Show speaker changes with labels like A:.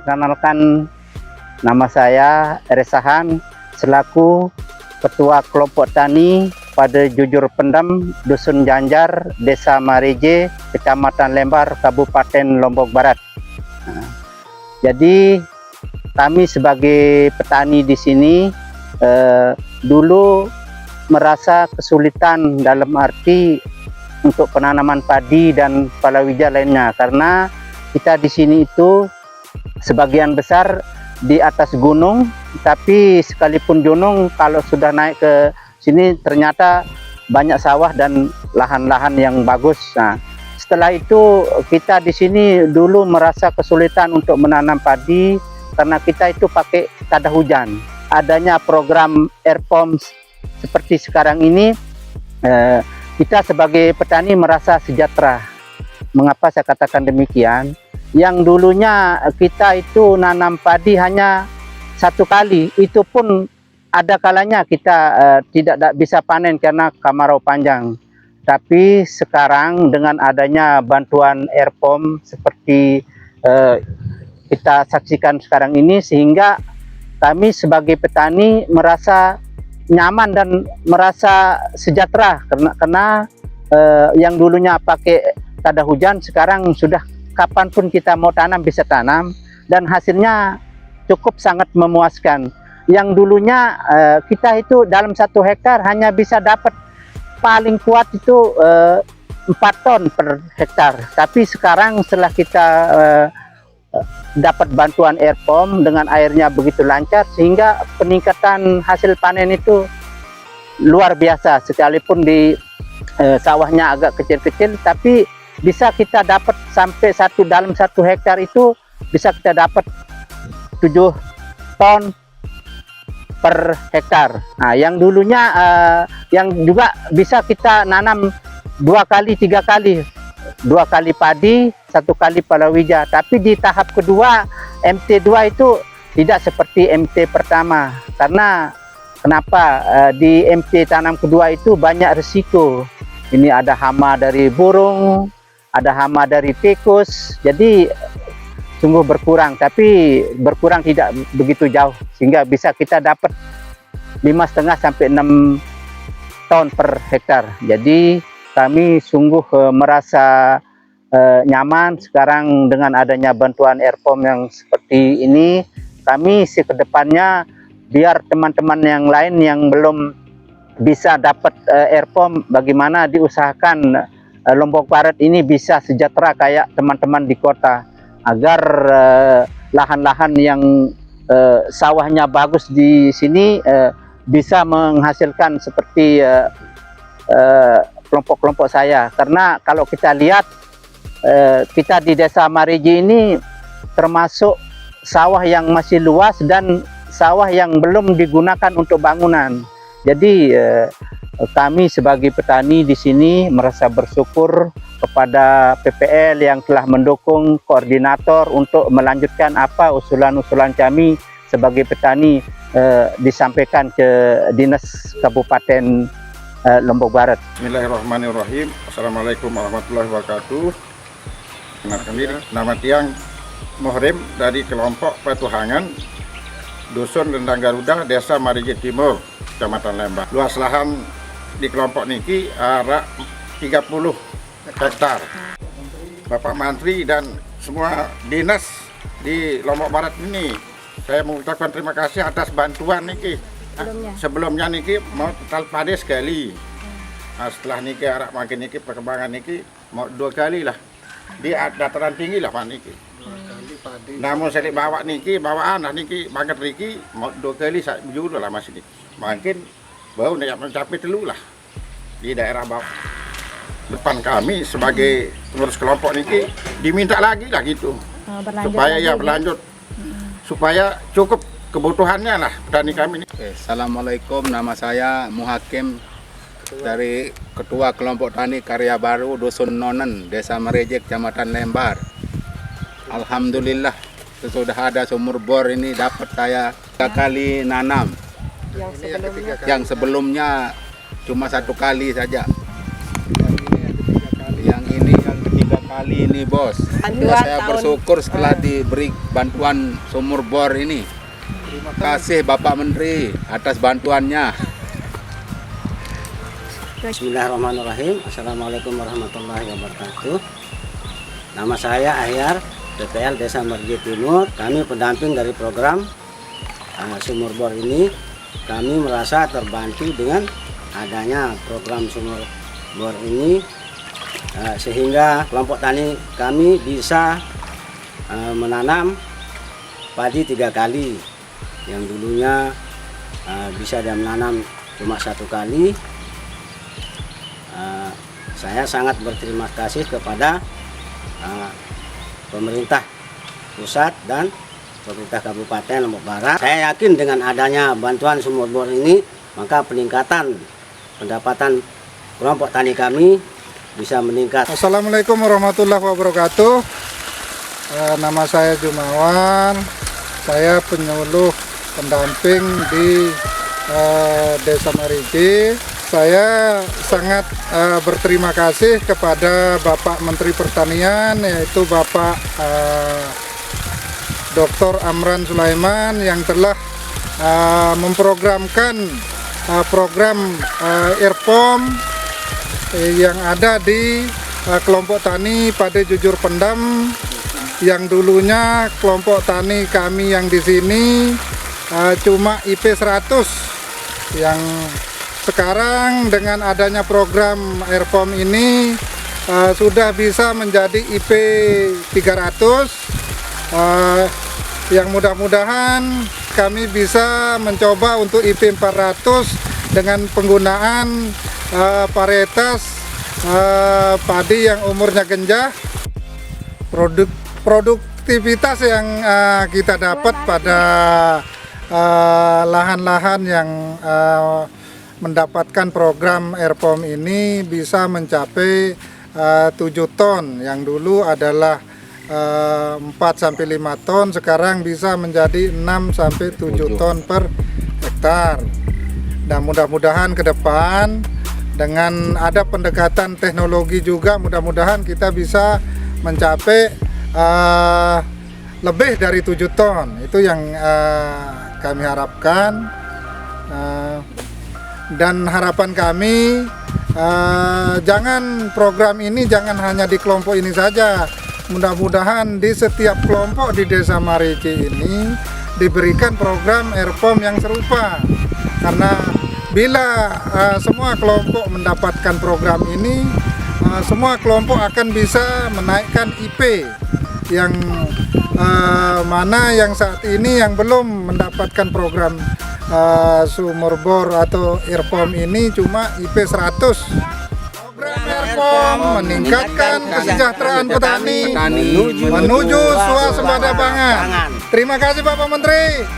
A: Perkenalkan, nama saya Eresahan selaku Ketua Kelompok Tani pada Jujur Pendam, Dusun Janjar, Desa Mareje, Kecamatan Lembar, Kabupaten Lombok Barat. Jadi kami sebagai petani di sini dulu merasa kesulitan dalam arti untuk penanaman padi dan palawija lainnya, karena kita di sini itu sebagian besar di atas gunung, tapi sekalipun gunung kalau sudah naik ke sini ternyata banyak sawah dan lahan-lahan yang bagus. Nah, setelah itu kita di sini dulu merasa kesulitan untuk menanam padi karena kita itu pakai tada hujan. Adanya program Airpom seperti sekarang ini, kita sebagai petani merasa sejahtera. Mengapa saya katakan demikian? Yang dulunya kita itu nanam padi hanya satu kali, itu pun ada kalanya kita tidak bisa panen karena kemarau panjang. Tapi sekarang dengan adanya bantuan Airpom seperti kita saksikan sekarang ini, sehingga kami sebagai petani merasa nyaman dan merasa sejahtera karena yang dulunya pakai tada hujan sekarang sudah kapanpun kita mau tanam bisa tanam dan hasilnya cukup sangat memuaskan. Yang dulunya kita itu dalam 1 hektar hanya bisa dapat paling kuat itu 4 ton per hektar, tapi sekarang setelah kita dapat bantuan Airpom dengan airnya begitu lancar, sehingga peningkatan hasil panen itu luar biasa. Sekalipun di sawahnya agak kecil-kecil, tapi bisa kita dapat sampai dalam 1 hektar itu bisa kita dapat 7 ton per hektar. Nah, yang dulunya yang juga bisa kita nanam 2 kali 3 kali, 2 kali padi, 1 kali palawija. Tapi di tahap kedua MT2 itu tidak seperti MT pertama. Karena kenapa? Di MT tanam kedua itu banyak risiko. Ini ada hama dari burung, ada hama dari tikus, jadi sungguh berkurang, tapi berkurang tidak begitu jauh, sehingga bisa kita dapat 5,5 sampai 6 ton per hektar. Jadi kami sungguh merasa nyaman sekarang dengan adanya bantuan Airpom yang seperti ini. Kami ke depannya biar teman-teman yang lain yang belum bisa dapat Airpom, bagaimana diusahakan Lombok Barat ini bisa sejahtera kayak teman-teman di kota, agar lahan-lahan yang sawahnya bagus di sini bisa menghasilkan seperti kelompok-kelompok saya. Karena kalau kita lihat kita di Desa Mareje ini termasuk sawah yang masih luas dan sawah yang belum digunakan untuk bangunan. Jadi kami sebagai petani di sini merasa bersyukur kepada PPL yang telah mendukung koordinator untuk melanjutkan apa usulan-usulan kami sebagai petani disampaikan ke Dinas Kabupaten Lombok Barat.
B: Bismillahirrahmanirrahim. Assalamualaikum warahmatullahi wabarakatuh. Kenalkan diri, nama Tiang Muhrim dari kelompok Petuhangan, Dusun Rendang Garuda, Desa Mareje Timur, Kecamatan Lembar. Luas lahan di kelompok niki arah 30 hektar. Bapak Menteri dan semua dinas di Lombok Barat ini, saya mengucapkan terima kasih atas bantuan niki. Sebelumnya niki mau total padi sekali. Nah, setelah niki arah makin niki perkembangan niki mau 2 kali lah di dataran tinggi lah Pak niki. Namun saya bawa niki bawaan lah niki banget niki mau 2 kali saya juga lah masih niki. Makin baru mencapai telu lah di daerah bawah depan. Kami sebagai pengurus kelompok niki diminta lagi lah gitu, supaya ya berlanjut, supaya cukup kebutuhannya lah petani kami ini.
C: Assalamualaikum, nama saya Muhakim dari Ketua Kelompok Tani Karya Baru Dusun Nonen, Desa Mareje, Kecamatan Lembar. Alhamdulillah sesudah ada sumur bor ini dapat saya 3 kali nanam. Yang sebelumnya cuma 1 kali saja. Yang ini yang ketiga kali ini bos.
D: Bantuan
C: Saya
D: tahun-
C: bersyukur setelah diberi bantuan sumur bor ini. Terima kasih Bapak Menteri atas bantuannya.
E: Bismillahirrahmanirrahim. Assalamualaikum warahmatullahi wabarakatuh. Nama saya Ahyar, PPL Desa Marije Timur. Kami pendamping dari program sumur bor ini. Kami merasa terbantu dengan adanya program sumur bor ini, sehingga kelompok tani kami bisa menanam padi 3 kali. Yang dulunya bisa dia menanam cuma 1 kali. Saya sangat berterima kasih kepada pemerintah pusat dan pemerintah Kabupaten Lombok Barat. Saya yakin dengan adanya bantuan sumur bor ini, maka peningkatan pendapatan kelompok tani kami bisa meningkat.
F: Assalamualaikum warahmatullahi wabarakatuh. Nama saya Jumawan. Saya penyuluh pendamping di Desa Marije. Saya sangat berterima kasih kepada Bapak Menteri Pertanian, yaitu Bapak Dr. Amran Sulaiman, yang telah memprogramkan program IRPOM yang ada di kelompok tani Pade Jujur Pendam, yang dulunya kelompok tani kami yang di sini cuma IP 100, yang sekarang dengan adanya program IRPOM ini sudah bisa menjadi IP 300, yang mudah-mudahan kami bisa mencoba untuk IP 400 dengan penggunaan varietas padi yang umurnya genjah. Produktivitas yang kita dapat pada lahan-lahan yang mendapatkan program IRPOM ini bisa mencapai 7 ton, yang dulu adalah 4-5 ton, sekarang bisa menjadi 6-7 ton per hektar. Dan mudah-mudahan ke depan dengan ada pendekatan teknologi juga, mudah-mudahan kita bisa mencapai lebih dari 7 ton. Itu yang kami harapkan. Dan harapan kami, jangan program ini jangan hanya di kelompok ini saja. Mudah-mudahan di setiap kelompok di Desa Marije ini diberikan program IRPOM yang serupa. Karena bila semua kelompok mendapatkan program ini, semua kelompok akan bisa menaikkan IP, yang mana yang saat ini yang belum mendapatkan program sumur bor atau IRPOM ini cuma IP 100. Program IRPOM meningkatkan kesejahteraan petani menuju swasembada pangan. Terima kasih Bapak Menteri.